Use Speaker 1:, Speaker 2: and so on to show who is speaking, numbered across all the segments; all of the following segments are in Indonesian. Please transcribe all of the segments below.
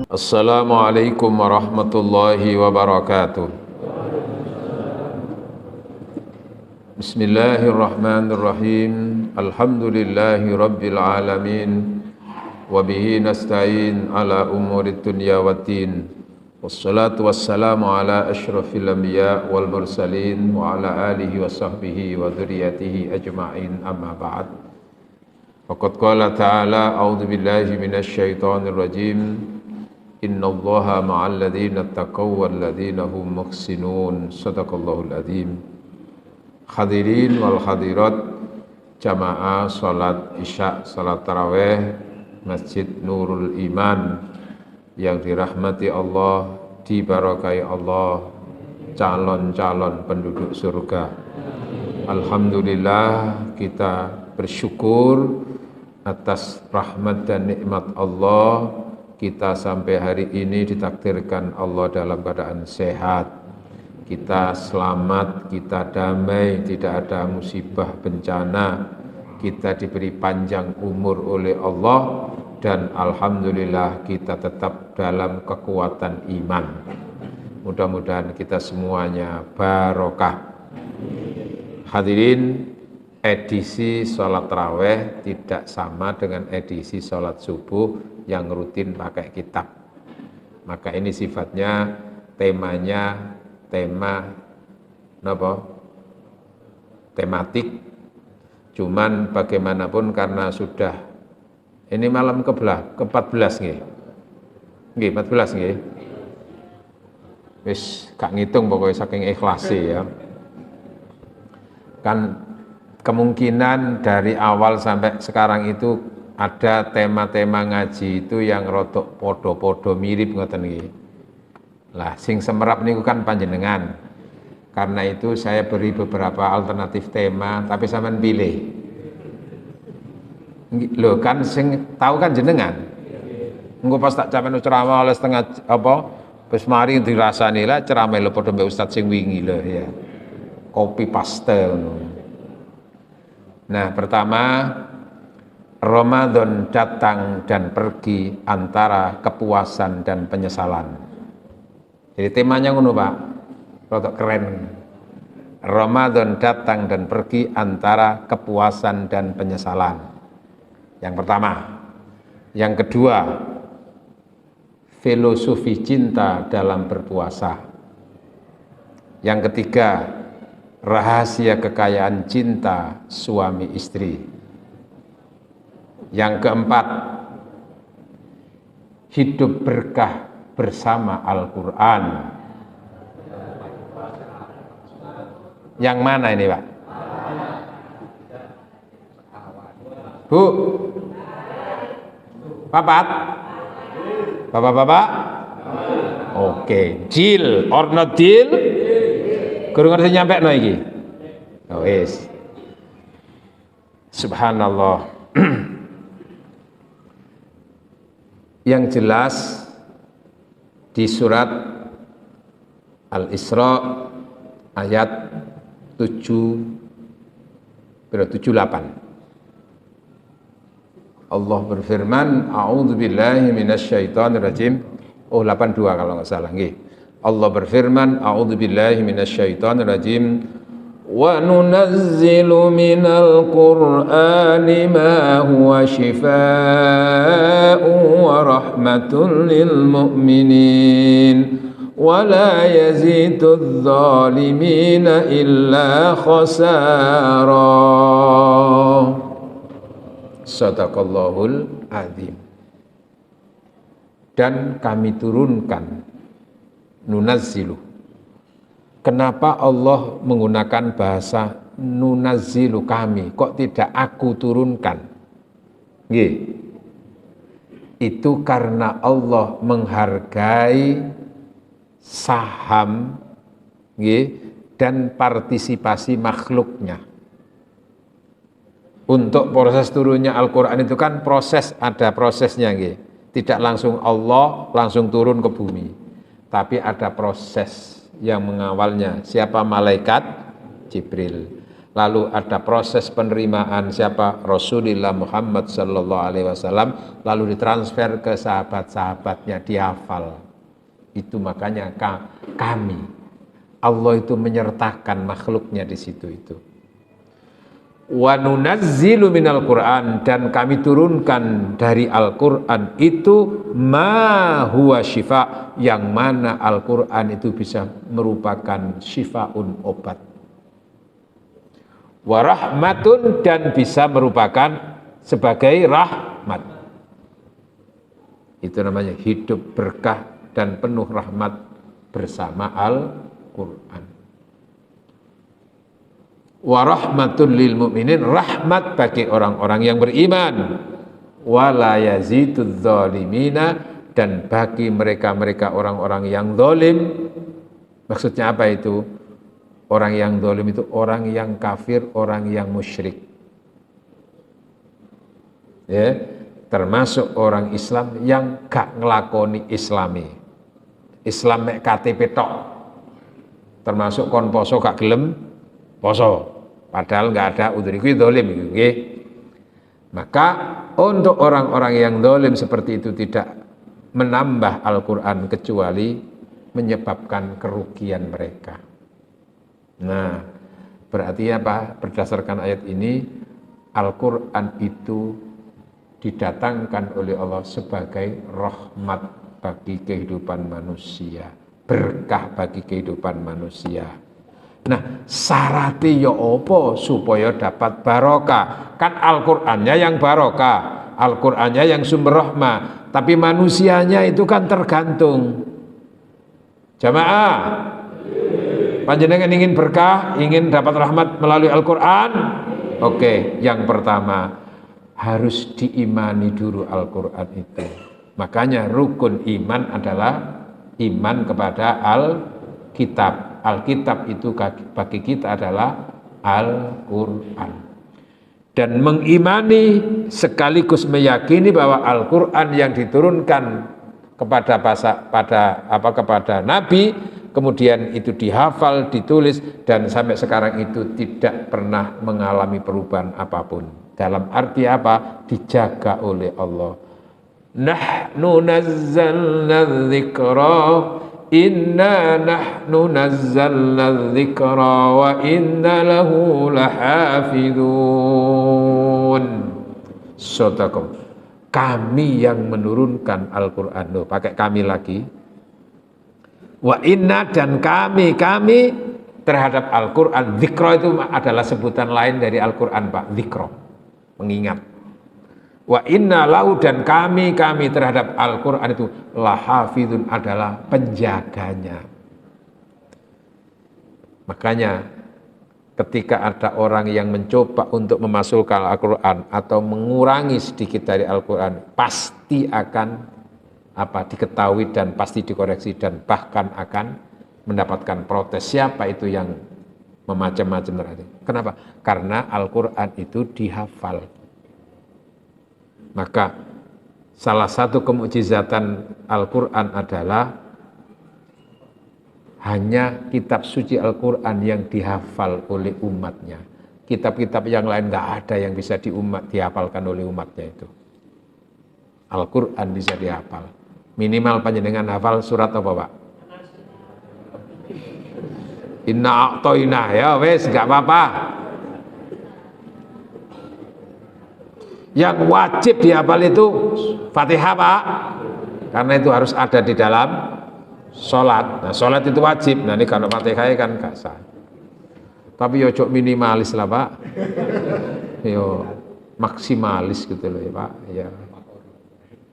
Speaker 1: Assalamualaikum warahmatullahi wabarakatuh. Bismillahirrahmanirrahim. Alhamdulillahi rabbil alamin. Wabihi nasta'in ala umurid dunya waddin. Wassalatu wassalamu ala ashrafil anbiya wal mursalin wa ala alihi wa sahbihi wa dhurriyyatihi ajma'in, amma ba'd. Faqad qala ta'ala a'udzu billahi minasy syaithanir rajim. Innallaha ma'al ladzina taqaw wal ladzina hum muhsinun. Shadaqallahul adzim. Hadirin wal hadirat jamaah salat Isya, salat tarawih Masjid Nurul Iman yang dirahmati Allah, diberkahi Allah, calon-calon penduduk surga. Alhamdulillah, kita bersyukur atas rahmat dan nikmat Allah. Kita sampai hari ini ditakdirkan Allah dalam keadaan sehat. Kita selamat, kita damai, tidak ada musibah bencana. Kita diberi panjang umur oleh Allah dan alhamdulillah kita tetap dalam kekuatan iman. Mudah-mudahan kita semuanya barokah. Hadirin, edisi sholat tarawih tidak sama dengan edisi sholat subuh yang rutin pakai kitab. Maka ini sifatnya tema tematik. Cuman bagaimanapun karena sudah ini malam ke-14 nggih. Nggih, 14 nggih. Wis gak ngitung pokoknya saking ikhlasi ya. Kan kemungkinan dari awal sampai sekarang itu ada tema-tema ngaji itu yang rotok podo-podo mirip ngoten nggih. Lah sing semerap niku kan panjenengan. Karena itu saya beri beberapa alternatif tema tapi sampean pilih. Lho kan sing tahu kan jenengan. Engko pas tak capen ceramah oleh setengah apa wis mari dirasani lah ceramah lho padha mbek ustaz sing wingi lho ya. Copy paste ngono. Nah, pertama, Ramadan datang dan pergi antara kepuasan dan penyesalan. Jadi temanya ngono Pak, rotok keren. Ramadan datang dan pergi antara kepuasan dan penyesalan. Yang pertama. Yang kedua, filosofi cinta dalam berpuasa. Yang ketiga, rahasia kekayaan cinta suami istri. Yang keempat, hidup berkah bersama Al-Quran. Yang mana ini Pak? Bu? Papat? Bapak-bapak? Oke, deal or not deal? Kurang ngerti nyampe no iki. Oh wis. Subhanallah. Yang jelas di surat Al-Isra ayat 78 Allah berfirman, a'udzubillahi minasyaitonir rajim. Oh 82 kalau nggak salah nggih. Allah berfirman, a'udzubillahi minasyaitonir rajim. Wa nunazzilu minal Qur'ani ma huwa shifaa'un wa rahmatun lil mu'minin wa la yazidudz zalimina illa khasara. Shadaqallahul adzim. Dan kami turunkan, nunazzilu. Kenapa Allah menggunakan bahasa nunazzilu kami, kok tidak aku turunkan? Nggih. Itu karena Allah menghargai saham nggih dan partisipasi makhluknya. Untuk proses turunnya Al-Qur'an itu kan ada prosesnya nggih. Tidak langsung Allah langsung turun ke bumi. Tapi ada proses yang mengawalnya. Siapa? Malaikat Jibril. lalu ada proses penerimaan siapa? Rasulullah Muhammad sallallahu alaihi wasallam, lalu ditransfer ke sahabat-sahabatnya, dihafal. Itu makanya kami, Allah itu menyertakan makhluknya di situ itu. Wa nunazzilu minal Qur'an, dan kami turunkan dari Al-Qur'an itu ma huwa syifa, yang mana Al-Qur'an itu bisa merupakan syifaun, obat. Wa rahmatun, dan bisa merupakan sebagai rahmat. Itu namanya hidup berkah dan penuh rahmat bersama Al-Qur'an. Wa rahmatul lil mu'minin, rahmat bagi orang-orang yang beriman. Wa la yazidudz zalimina, dan bagi mereka-mereka orang-orang yang zalim. Maksudnya apa itu? Orang yang zalim itu orang yang kafir, orang yang musyrik. Ya, termasuk orang Islam yang gak ngelakoni Islami. Islam mek KTP tok. Termasuk kon poso gak gelem poso, padahal nggak ada udzur, itu zalim, nggih. Maka untuk orang-orang yang zalim seperti itu tidak menambah Al-Qur'an kecuali menyebabkan kerugian mereka. Nah, berarti apa? Berdasarkan ayat ini, Al-Qur'an itu didatangkan oleh Allah sebagai rahmat bagi kehidupan manusia, berkah bagi kehidupan manusia. Nah, syaratnya ya apa supaya dapat barokah? Kan Al-Qur'annya yang barokah, Al-Qur'annya yang sumber rahmah, tapi manusianya itu kan tergantung. Jamaah, panjenengan ingin berkah, ingin dapat rahmat melalui Al-Qur'an? Oke, yang pertama harus diimani dulu Al-Qur'an itu. Makanya rukun iman adalah iman kepada Al-Kitab. Alkitab itu bagi kita adalah Al-Qur'an. Dan mengimani sekaligus meyakini bahwa Al-Qur'an yang diturunkan kepada Nabi, kemudian itu dihafal, ditulis, dan sampai sekarang itu tidak pernah mengalami perubahan apapun. Dalam arti apa? Dijaga oleh Allah. Nahnu nazzalna dzikra, inna nahnu nazzalna dzikra wa inna lahu lahafidun. Sodakum, kami yang menurunkan Al-Qur'an. Loh, pakai kami lagi. Wa inna, dan kami terhadap Al-Qur'an. Dzikra itu adalah sebutan lain dari Al-Qur'an, Pak. Dzikra, mengingat. Wa inna lahu, dan kami terhadap Al-Qur'an itu lahafidun, adalah penjaganya. Makanya ketika ada orang yang mencoba untuk memasukkan Al-Qur'an atau mengurangi sedikit dari Al-Qur'an, pasti akan diketahui dan pasti dikoreksi, dan bahkan akan mendapatkan protes. Siapa itu yang memacam-macam berarti? Kenapa? Karena Al-Qur'an itu dihafal. Maka salah satu kemukjizatan Al-Qur'an adalah hanya kitab suci Al-Qur'an yang dihafal oleh umatnya. Kitab-kitab yang lain nggak ada yang bisa dihafalkan oleh umatnya itu. Al-Qur'an bisa dihafal. Minimal panjenengan hafal surat apa, Pak? Inna a'toina, ya wes, nggak apa-apa. Yang wajib dihafal itu Fatihah, Pak, karena itu harus ada di dalam sholat. Nah, sholat itu wajib. Nah, ini kalau Fatihah kan gak sah. Tapi yo cok minimalis lah, Pak. Yo maksimalis gitu loh ya, Pak. Ya.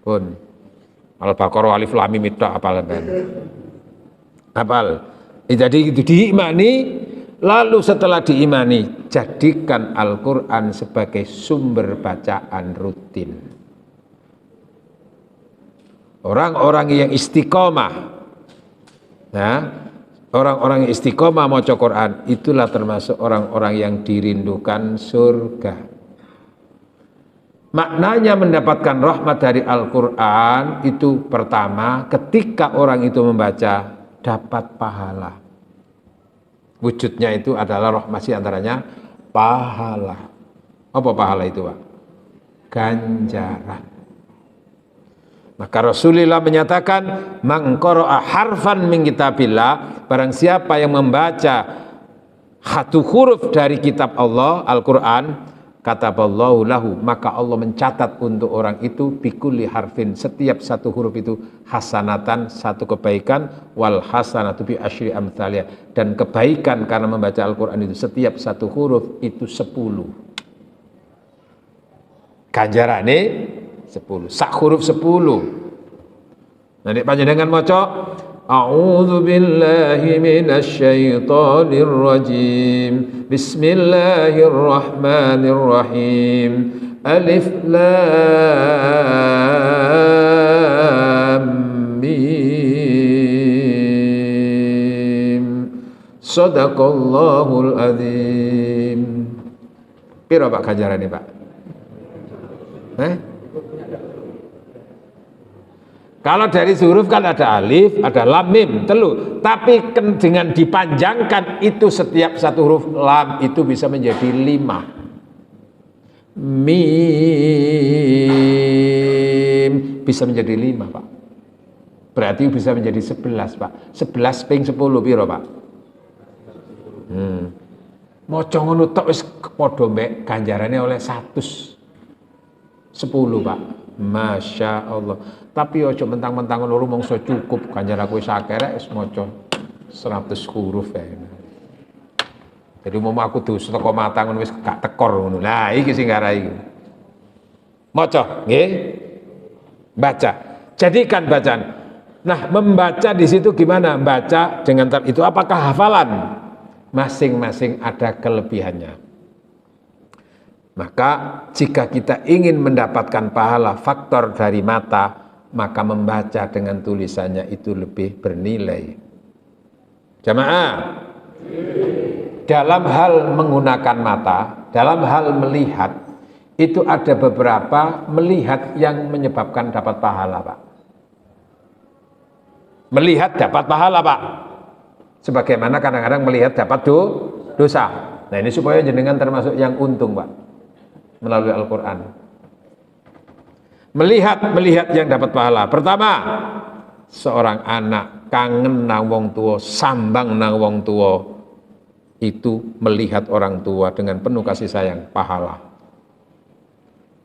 Speaker 1: Pun Al-Baqarah alif lam mim apal ben. Apal. Jadi itu diimani. Lalu setelah diimani, jadikan Al-Qur'an sebagai sumber bacaan rutin. Orang-orang yang istiqomah, nah, orang-orang yang istiqomah maca Qur'an, itulah termasuk orang-orang yang dirindukan surga. Maknanya mendapatkan rahmat dari Al-Qur'an itu pertama, ketika orang itu membaca dapat pahala. Wujudnya itu adalah rahmat, antaranya pahala. Apa pahala itu, Pak? Ganjaran. Maka Rasulullah menyatakan, man qara'a harfan min kitabillah, barang siapa yang membaca satu huruf dari kitab Allah, Al-Qur'an, kataballahu lahu, maka Allah mencatat untuk orang itu bikulli harfin, setiap satu huruf itu hasanatan, satu kebaikan, wal hasanatu bi asyri amthalia, dan kebaikan karena membaca Al-Quran itu setiap satu huruf itu 10 ganjarane 10, sak huruf 10. Nanti panjenengan maca a'udzu billahi minasyaitonir rajim. Bismillahirrahmanirrahim. Alif lam mim. Shadaqallahul azim. Piro Pak ganjarane, Pak? Kalau dari huruf kan ada alif, ada lam, mim, telu. Tapi dengan dipanjangkan itu setiap satu huruf lam itu bisa menjadi 5. Mim bisa menjadi 5, Pak. Berarti bisa menjadi 11, Pak. 11 ping 10 piro, Pak? Maca ngono tok wis padha mbek ganjarane oleh 110, Pak. Masya Allah. Tapi ojo mentang-mentang ngono rumangsa cukup ganjar aku wis akeh rek wis maca 100 huruf ya. Jadi umum aku dus teko mata ngono wis gak tekor ngono. Nah, iki sing ngarai iki. Maca, nggih. Baca. Jadikan bacaan. Nah, membaca di situ gimana? Baca dengan itu apakah hafalan? Masing-masing ada kelebihannya. Maka jika kita ingin mendapatkan pahala faktor dari mata, maka membaca dengan tulisannya itu lebih bernilai. Jamaah, dalam hal menggunakan mata, dalam hal melihat, itu ada beberapa melihat yang menyebabkan dapat pahala, Pak. Melihat dapat pahala, Pak. Sebagaimana kadang-kadang melihat dapat dosa. Nah, ini supaya jenengan termasuk yang untung, Pak, melalui Al-Quran. Melihat yang dapat pahala. Pertama, seorang anak kangen nang wong tua, sambang nang wong tua, itu melihat orang tua dengan penuh kasih sayang, pahala.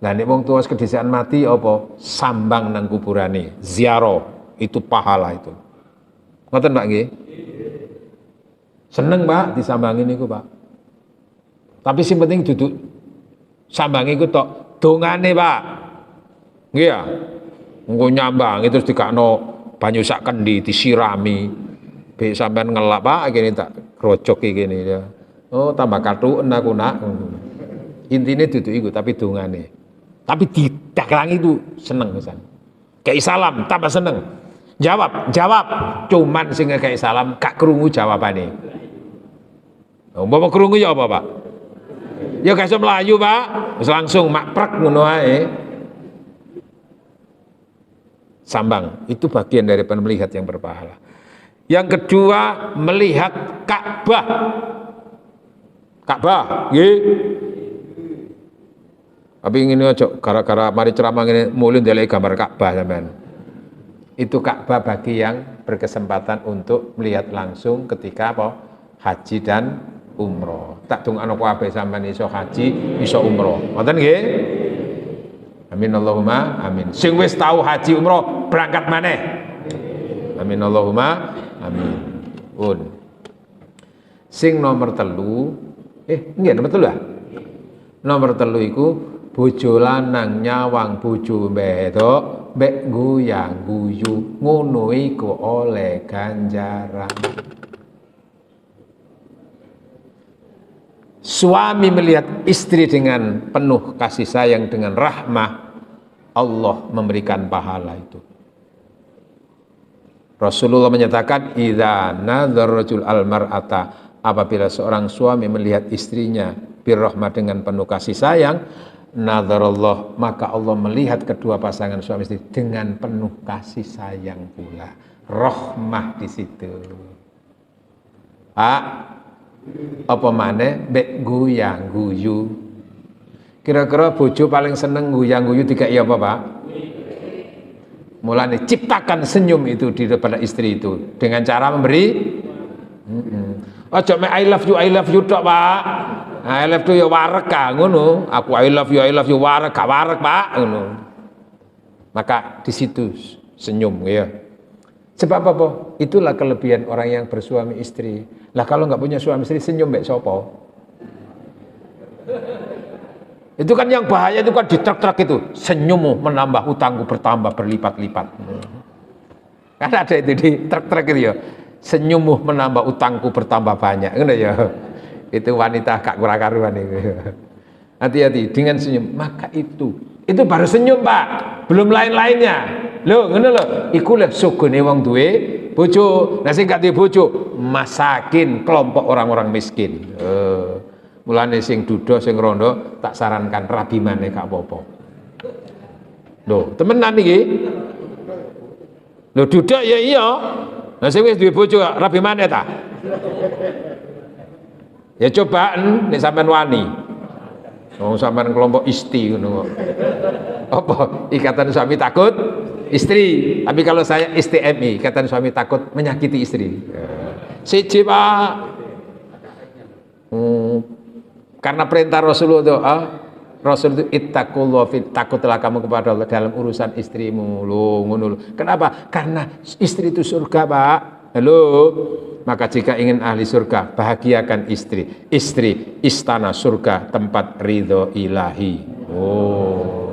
Speaker 1: Nah, ini wong tua kedisian mati apa? Sambang nang kuburane, ziarah, itu pahala itu. Ngoten Pak nggih? Seneng Pak disambangin niku, Pak. Tapi sing penting duduk sambangi ku tok dongane, Pak. Nggih ya. Engko nyambangi terus dikakno banyu sak kendi disirami. Bek sampean ngelak, Pak, kene tak grojok iki kene ya. Oh, tambah kathuken aku, Nak. Intine duduk iku tapi dongane. Tapi didaklangi itu seneng pisan. Kayak salam tambah seneng. Jawab. Cuman sing kayak salam gak krungu jawabane. Umpama krungu ya apa, Pak? Ya gak iso mlayu, Pak. Wis langsung makprek ngono ae. Sambang itu bagian dari melihat yang berpahala. Yang kedua, melihat Ka'bah. Ka'bah, nggih. Tapi ngene aja gara-gara mari ceramah ngene mulih ndelok gambar Ka'bah sampean. Itu Ka'bah bagi yang berkesempatan untuk melihat langsung ketika apa? Haji dan umroh. Tak dongakno kabeh sampean iso haji, iso umroh. Ngoten nggih? Amin Allahumma amin. Sing wis tahu haji umroh berangkat maneh. Amin Allahumma amin. Pun. Sing nomor telu, nggih nomor telu ya? Nomor telu iku bojo lanang nyawang bojo wedok mbek guyang guyu, ngono iku oleh ganjaran. Suami melihat istri dengan penuh kasih sayang, dengan rahmah, Allah memberikan pahala itu. Rasulullah menyatakan, idza nadzara rajul al-mar'ata, apabila seorang suami melihat istrinya birrahmah dengan penuh kasih sayang, nadzarallah, maka Allah melihat kedua pasangan suami istri dengan penuh kasih sayang pula. Rahmah di situ. Pak, Apa maneh mbek guyang guyu. Kira-kira bojo paling seneng guyang guyu dikai apa, Pak? Mulane ciptakan senyum itu di depan istri itu dengan cara memberi. Ojo me I love you tok, Pak. I love you ya wareg ka ngono. Aku I love you wareg gak wareg, Pak, ngono. Maka di situ senyum ya. Sebab apa? Itulah kelebihan orang yang bersuami istri. Lah kalau nggak punya suami istri senyum mbek sopo? Itu kan yang bahaya, itu kan di truk-truk itu. Senyummu menambah utangku bertambah berlipat-lipat. Kan ada itu di truk-truk itu ya. Senyummu menambah utangku bertambah banyak. Ngono ya. Itu wanita gak kurang karuan itu. Hati-hati dengan senyum. Maka itu baru senyum, Pak. Belum lain-lainnya. Lho, ngono lho. Iku lho sugone wong duwe bojo. Nah sing gak duwe bojo, masakin, kelompok orang-orang miskin. Mulane sing duda sing rondo tak sarankan rabi maneh gak apa-apa. Lho, temenan iki. Lho duda ya iya. Lah sing wis duwe bojo rabi maneh ta? Ya cobaan nek sampean wani. Wong sampean kelompok isti ngono kok. Apa? Ikatan suami takut istri. Tapi kalau saya STMI, ikatan suami takut menyakiti istri. Siji, Pak. Karena perintah Rasulullah doa, Rasul itu ittaqullah, takutlah kamu kepada Allah dalam urusan istrimu. Loh, ngono lho. Kenapa? Karena istri itu surga, Pak. Halo. Maka jika ingin ahli surga, bahagiakan istri. Istri istana surga, tempat ridho ilahi. Oh.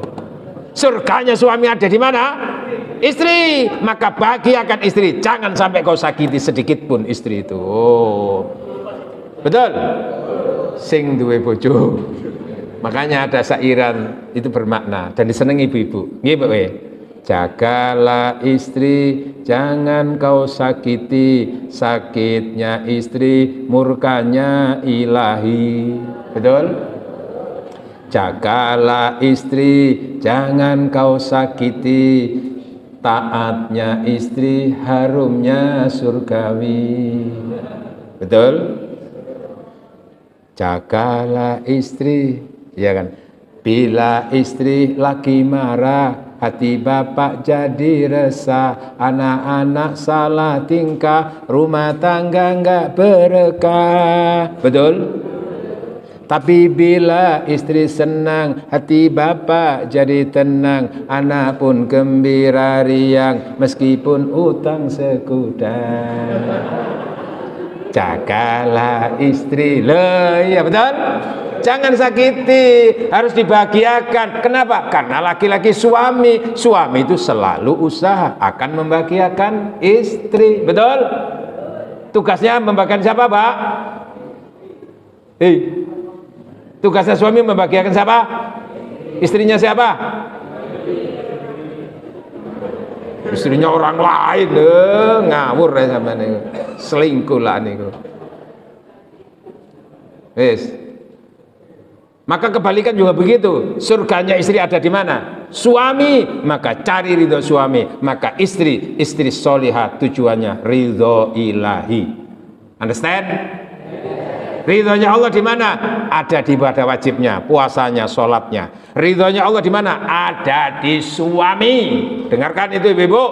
Speaker 1: Surganya suami ada di mana? Istri. Maka bahagiakan istri. Jangan sampai kau sakiti sedikit pun istri itu. Oh. Betul? Sing duwe bojo. Makanya ada sairan itu bermakna dan disenangi ibu-ibu. Nggih, Pak. Jagalah istri, jangan kau sakiti, sakitnya istri, murkanya ilahi. Betul? Jagalah istri, jangan kau sakiti, taatnya istri, harumnya surgawi. Betul? Jagalah istri, ya kan? Bila istri lagi marah, hati bapak jadi resah, anak-anak salah tingkah, rumah tangga enggak berkah. Betul? Tapi bila istri senang, hati bapak jadi tenang, anak pun gembira riang, meskipun utang segudang. Jagalah istri. Loh, iya betul? Jangan sakiti, harus dibahagiakan. Kenapa? Karena laki-laki suami itu selalu usaha akan membahagiakan istri. Betul? Tugasnya membahagiakan siapa, Pak? Tugasnya suami membahagiakan siapa? Istrinya siapa? Istrinya orang lain. Ngawur ya sama nih. Selingkuh lah nih. Wes. Maka kebalikan juga begitu. Surganya istri ada di mana? Suami. Maka cari ridho suami. Maka istri solihah tujuannya ridho ilahi. Understand? Ridhonya Allah di mana? Ada di ibadah wajibnya, puasanya, sholatnya. Ridhonya Allah di mana? Ada di suami. Dengarkan itu, ibu-ibu.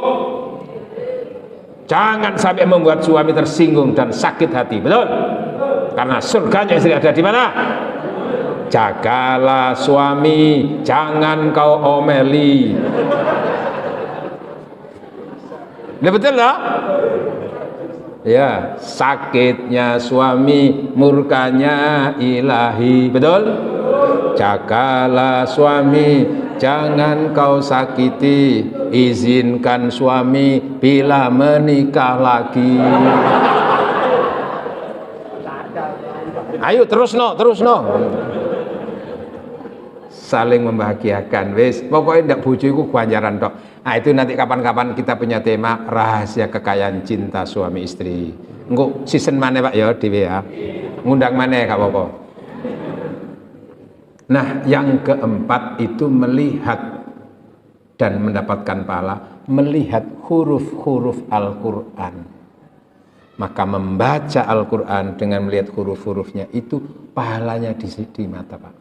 Speaker 1: Jangan sampai membuat suami tersinggung dan sakit hati. Betul? Karena surganya istri ada di mana? Jagalah suami, jangan kau omeli. Ini betul lah? Ya, sakitnya suami, murkanya ilahi. Betul? Jagalah suami, jangan kau sakiti, izinkan suami bila menikah lagi. Ayo terus no. Saling membahagiakan, wis pokoknya ndak bojo iku ganjaran tok. Nah itu nanti kapan-kapan kita punya tema rahasia kekayaan cinta suami istri. Engko season mana Pak ya dhewe ya. Ngundang mana gak apa-apa. Nah yang keempat itu melihat dan mendapatkan pahala, melihat huruf-huruf Al-Qur'an. Maka membaca Al-Quran dengan melihat huruf-hurufnya itu pahalanya di mata, Pak.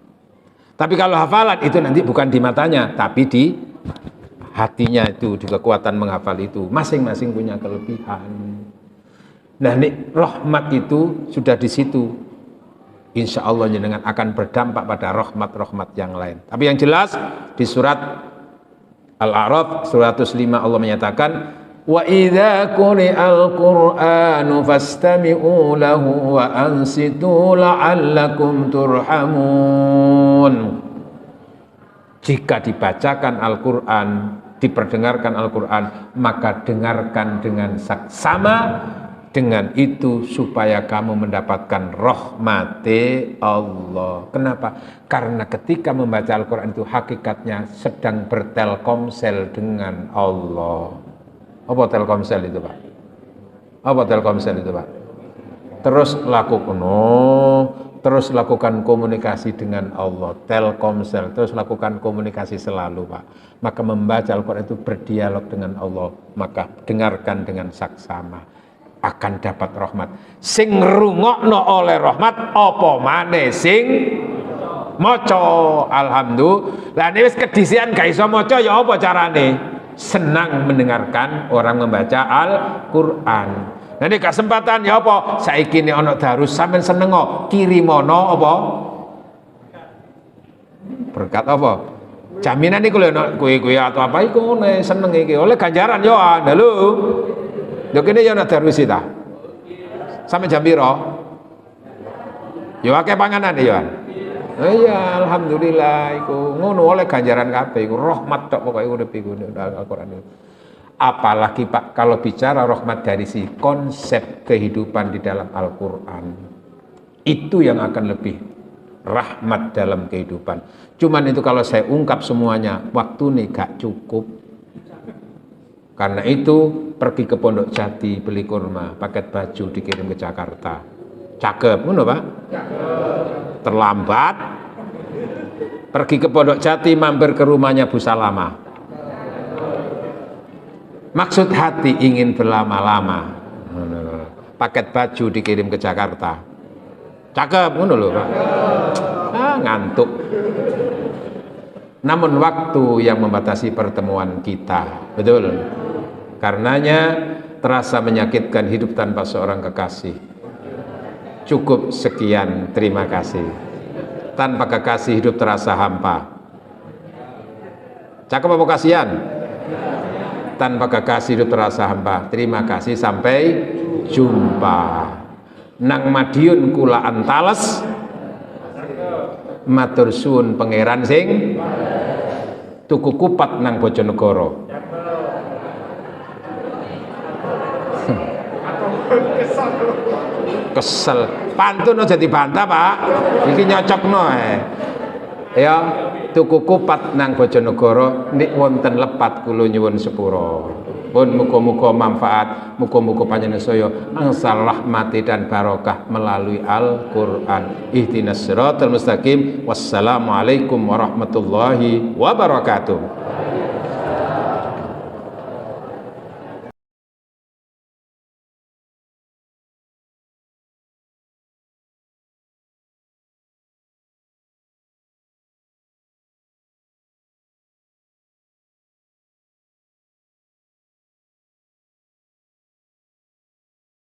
Speaker 1: Tapi kalau hafalan itu nanti bukan di matanya, tapi di hatinya itu, di kekuatan menghafal itu. Masing-masing punya kelebihan. Nah, ini rahmat itu sudah di situ. Insya Allah jenengan akan berdampak pada rahmat-rahmat yang lain. Tapi yang jelas di surat Al-A'raf 105 Allah menyatakan, wa idza quri'al qur'anu fastami'u lahu wa ansitu la'allakum turhamun. Jika dibacakan Al-Qur'an, diperdengarkan Al-Qur'an, maka dengarkan dengan saksama. Dengan itu supaya kamu mendapatkan rahmati Allah. Kenapa? Karena ketika membaca Al-Quran itu hakikatnya sedang bertelkomsel dengan Allah. Apa telkomsel itu, Pak? Apa telkomsel itu, Pak? Terus lakukan komunikasi dengan Allah. Telkomsel, terus lakukan komunikasi selalu, Pak. Maka membaca Al-Quran itu berdialog dengan Allah. Maka dengarkan dengan saksama, akan dapat rahmat. Sing rungokno oleh rahmat apa maneh sing maca. Alhamdulillah. Nek wis kedisian gak iso maca ya apa carane? Senang mendengarkan orang membaca Al-Qur'an. Nah ini kesempatan ya apa? Saiki nek ana darus sampean seneng kirimono apa? Berkat apa? Jaminan iku lho kuwi atau apa iku seneng iki oleh ganjaran yo lho. Lho kene ya ana darus ta. Sampai jam piro? Ya akeh panganan ya. Iya, alhamdulillah iku ngono oleh ganjaran kabeh iku rahmat tok pokoke urip iku Al-Qur'an. Apalagi Pak kalau bicara rahmat dari si konsep kehidupan di dalam Al-Qur'an. Itu yang akan lebih rahmat dalam kehidupan. Cuman itu kalau saya ungkap semuanya waktu nih gak cukup. Karena itu pergi ke Pondok Jati beli kurma, paket baju dikirim ke Jakarta. Cakep, ngono Pak? Terlambat. Pergi ke Pondok Jati mampir ke rumahnya Bu Salama. Maksud hati ingin berlama-lama. Paket baju dikirim ke Jakarta. Cakep, ngono lho Pak. Ngantuk. Namun waktu yang membatasi pertemuan kita, betul. Karenanya terasa menyakitkan hidup tanpa seorang kekasih. Cukup sekian, terima kasih. Tanpa kekasih hidup terasa hampa. Cakep apa kasihan? Tanpa kekasih hidup terasa hampa. Terima kasih, sampai jumpa. Nang Madiun kula antales, matur suwun pangeran sing tuku kupat nang Bojonegoro. Kesel pantun aja dibantah Pak, iki nyocokno ya. Tuku kupat nang Bojonegoro nik wonten lepat kula nyuwun sepura. Pun muga-muga manfaat, muga-muga panjenengan saya angsal rahmati dan barokah melalui Al-Qur'an. Ihdinas siratal mustaqim. Wassalamualaikum warahmatullahi wabarakatuh.